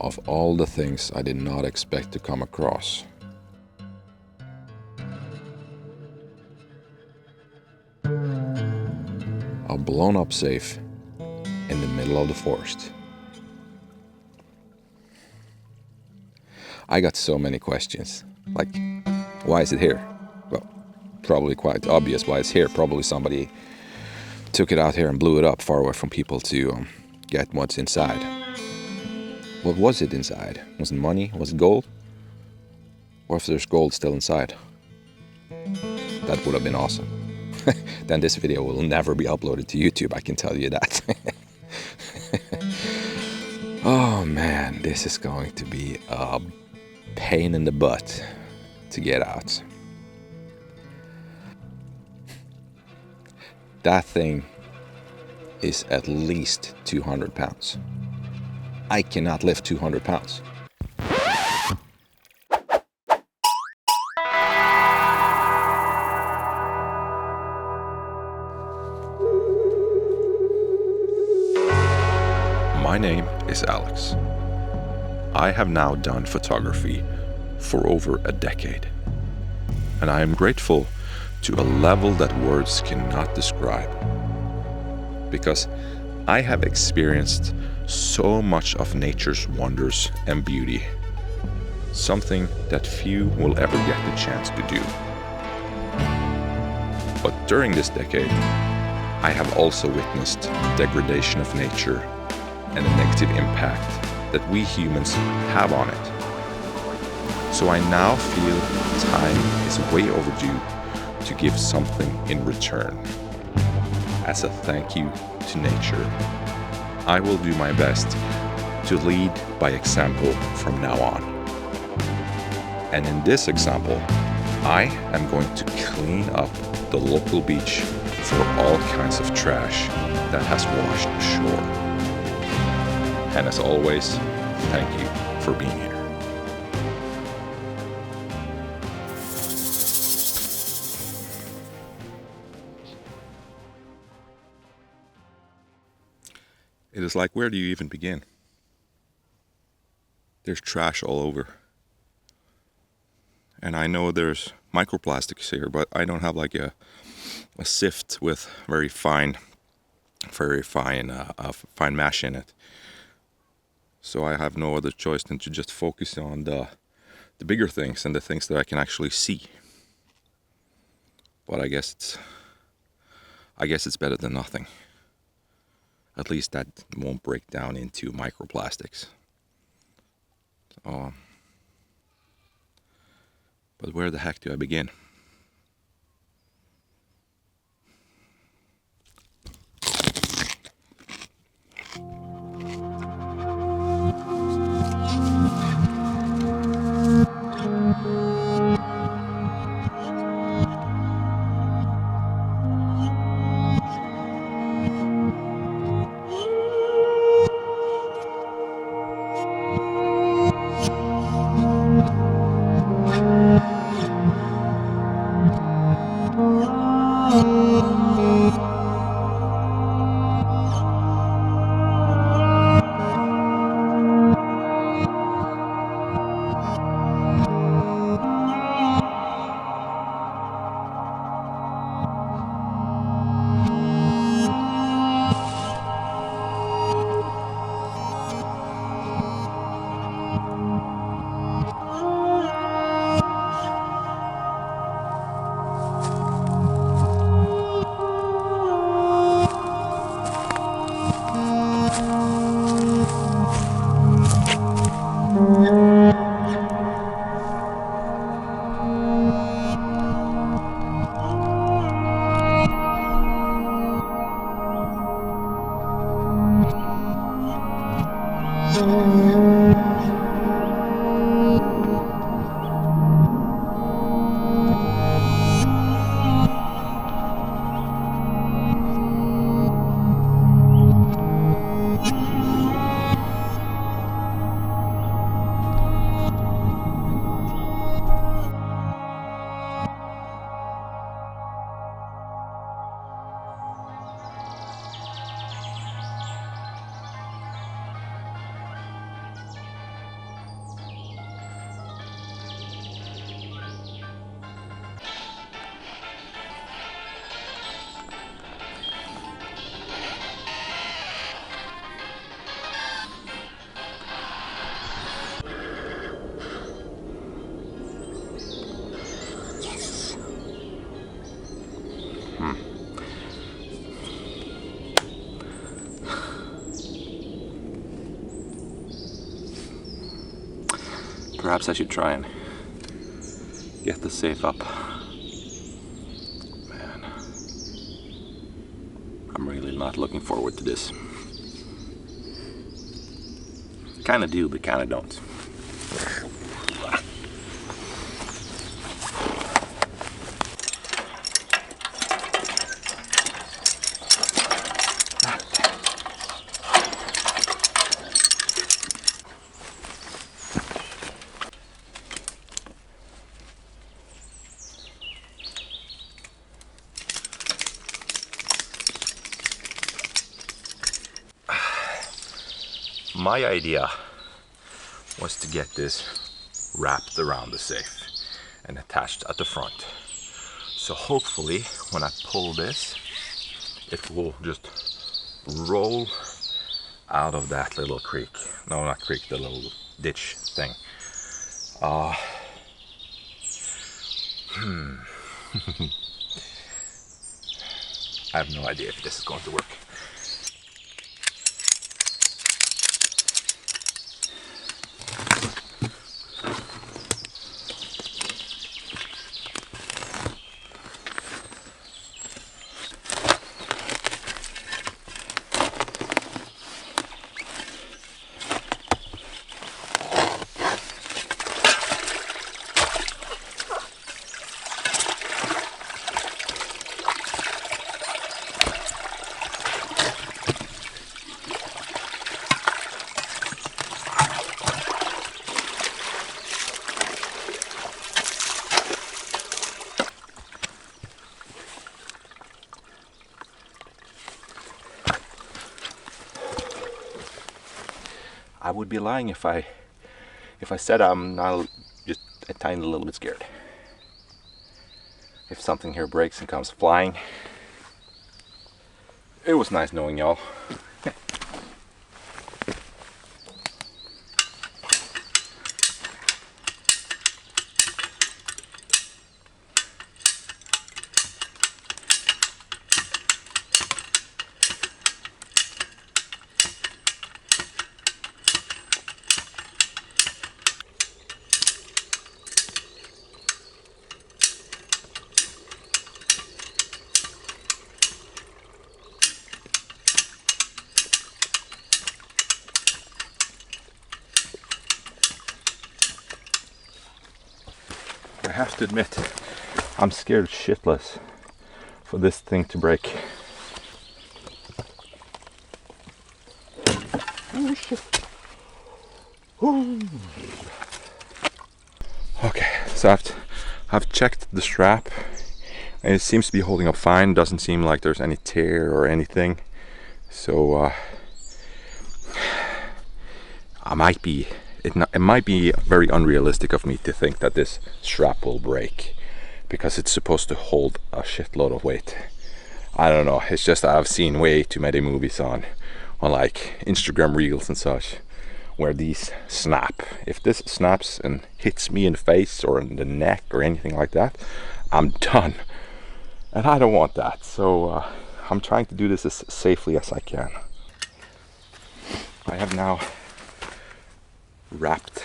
of all the things I did not expect to come across. A blown up safe in the middle of the forest. I got so many questions, like, why is it here? Well, probably quite obvious why it's here. Probably somebody took it out here and blew it up far away from people to get what's inside. What was it inside? Was it money? Was it gold? Or if there's gold still inside? That would have been awesome. Then this video will never be uploaded to YouTube, I can tell you that. Oh man, this is going to be a pain in the butt to get out. That thing is at least 200 pounds. I cannot lift 200 pounds. My name is Alex. I have now done photography for over a decade, and I am grateful to a level that words cannot describe, because I have experienced so much of nature's wonders and beauty, something that few will ever get the chance to do. But during this decade, I have also witnessed degradation of nature and the negative impact that we humans have on it. So I now feel time is way overdue to give something in return. As a thank you to nature, I will do my best to lead by example from now on. And in this example, I am going to clean up the local beach for all kinds of trash that has washed ashore. And as always, thank you for being here. It is like, where do you even begin? There's trash all over. And I know there's microplastics here, but I don't have like a sift with very fine mesh in it. So I have no other choice than to just focus on the bigger things and the things that I can actually see. But I guess it's better than nothing. At least that won't break down into microplastics. But where the heck do I begin? Perhaps I should try and get the safe up. Man, I'm really not looking forward to this. Kinda do, but kinda don't. My idea was to get this wrapped around the safe and attached at the front. So hopefully when I pull this, it will just roll out of that little creek. No, not creek, the little ditch thing. I have no idea if this is going to work. I would be lying if I said I'm not just a tiny little bit scared. If something here breaks and comes flying. It was nice knowing y'all. I have to admit, I'm scared shitless for this thing to break. Oh shit. Ooh. Okay, so I've checked the strap and it seems to be holding up fine. Doesn't seem like there's any tear or anything. So it might be very unrealistic of me to think that this strap will break because it's supposed to hold a shitload of weight. I don't know, it's just I've seen way too many movies on like Instagram reels and such where these snap. If this snaps and hits me in the face or in the neck or anything like that, I'm done. And I don't want that, so I'm trying to do this as safely as I can. I have now wrapped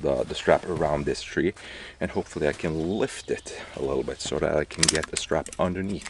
the strap around this tree and hopefully I can lift it a little bit so that I can get the strap underneath.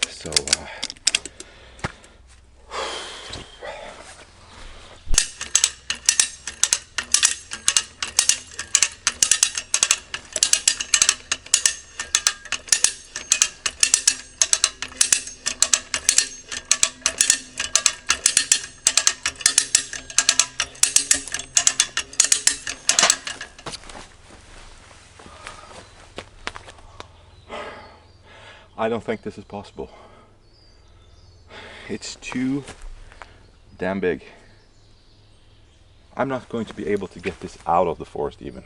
So I don't think this is possible. It's too damn big. I'm not going to be able to get this out of the forest even.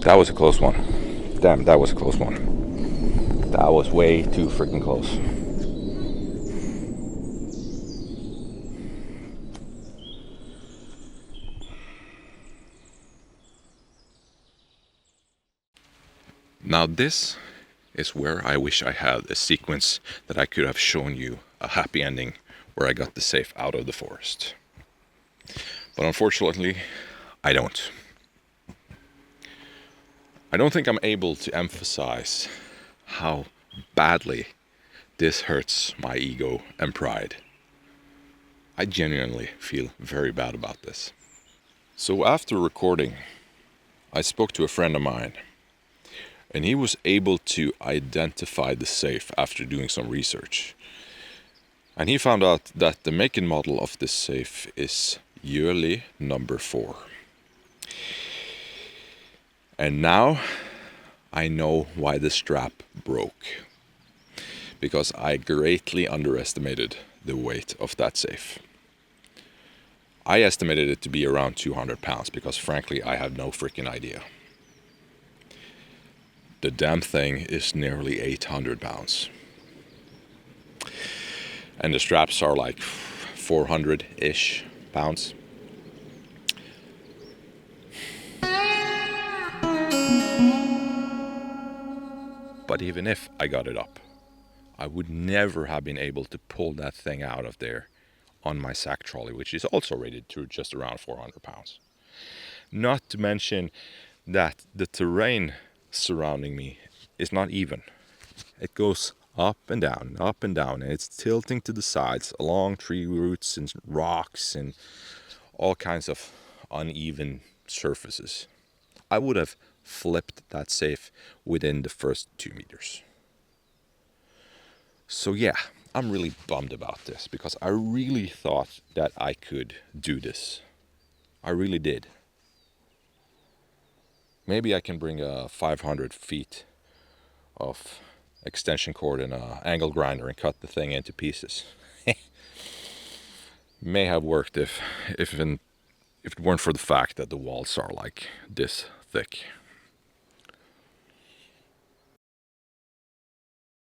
That was a close one. Damn, that was a close one. That was way too freaking close. Now this is where I wish I had a sequence that I could have shown you a happy ending where I got the safe out of the forest. But unfortunately, I don't. I don't think I'm able to emphasize how badly this hurts my ego and pride. I genuinely feel very bad about this. So after recording, I spoke to a friend of mine, and he was able to identify the safe after doing some research. And he found out that the make and model of this safe is yearly number 4. And now I know why the strap broke. Because I greatly underestimated the weight of that safe. I estimated it to be around 200 pounds because frankly I have no freaking idea. The damn thing is nearly 800 pounds. And the straps are like 400-ish pounds. But even if I got it up, I would never have been able to pull that thing out of there on my sack trolley, which is also rated to just around 400 pounds. Not to mention that the terrain surrounding me is not even. It goes up and down, and it's tilting to the sides along tree roots and rocks and all kinds of uneven surfaces. I would have flipped that safe within the first 2 meters. So yeah, I'm really bummed about this because I really thought that I could do this. I really did. Maybe I can bring a 500 feet of extension cord and an angle grinder and cut the thing into pieces. May have worked if it weren't for the fact that the walls are like this thick.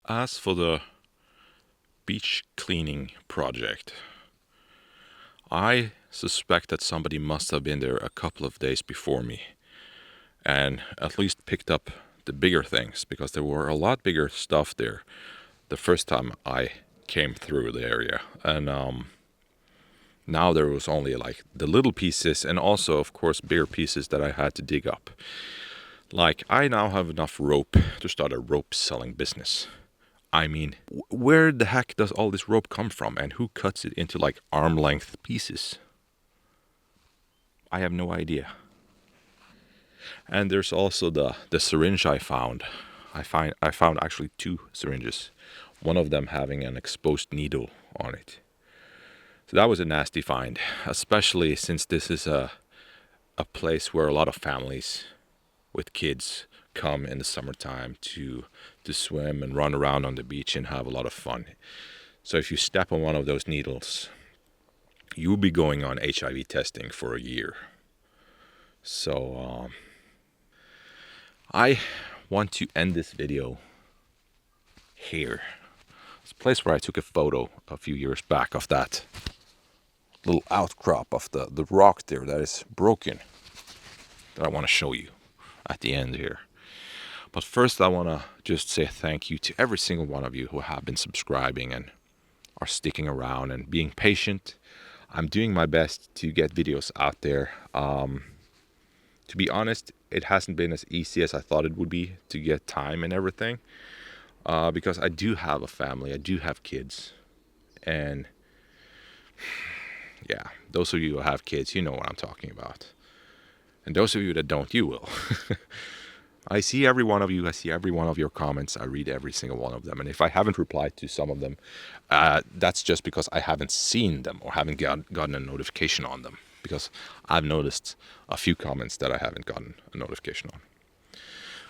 As for the beach cleaning project, I suspect that somebody must have been there a couple of days before me and at least picked up the bigger things, because there were a lot bigger stuff there the first time I came through the area. And now there was only like the little pieces and also of course bigger pieces that I had to dig up. Like I now have enough rope to start a rope selling business. I mean, where the heck does all this rope come from and who cuts it into like arm length pieces? I have no idea. And there's also the syringe I found. I found actually 2 syringes, one of them having an exposed needle on it. So that was a nasty find, especially since this is a place where a lot of families with kids come in the summertime to swim and run around on the beach and have a lot of fun. So if you step on one of those needles, you'll be going on HIV testing for a year. So I want to end this video here. It's a place where I took a photo a few years back of that little outcrop of the rock there that is broken, that I want to show you at the end here. But first I want to just say thank you to every single one of you who have been subscribing and are sticking around and being patient. I'm doing my best to get videos out there. To be honest, it hasn't been as easy as I thought it would be to get time and everything, because I do have a family, I do have kids, and yeah, those of you who have kids, you know what I'm talking about. And those of you that don't, you will. I see every one of you. I see every one of your comments. I read every single one of them. And if I haven't replied to some of them, that's just because I haven't seen them or haven't gotten a notification on them. Because I've noticed a few comments that I haven't gotten a notification on.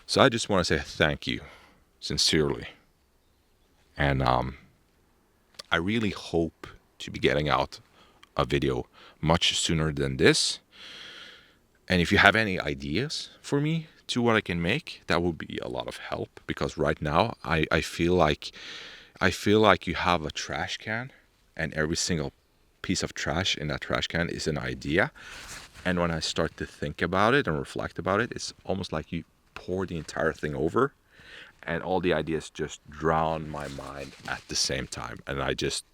So I just want to say thank you, sincerely. And I really hope to be getting out a video much sooner than this. And if you have any ideas for me to what I can make, that would be a lot of help. Because right now I feel like you have a trash can, and every single piece of trash in that trash can is an idea. And when I start to think about it and reflect about it, it's almost like you pour the entire thing over, and all the ideas just drown my mind at the same time. And I just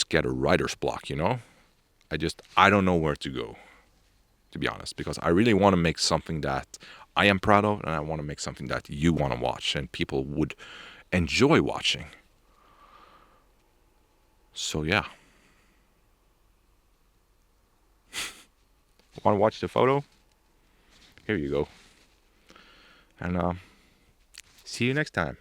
get a writer's block, you know? I don't know where to go, to be honest, because I really want to make something that I am proud of, and I want to make something that you want to watch and people would enjoy watching. So yeah. Want to watch the photo? Here you go. And see you next time.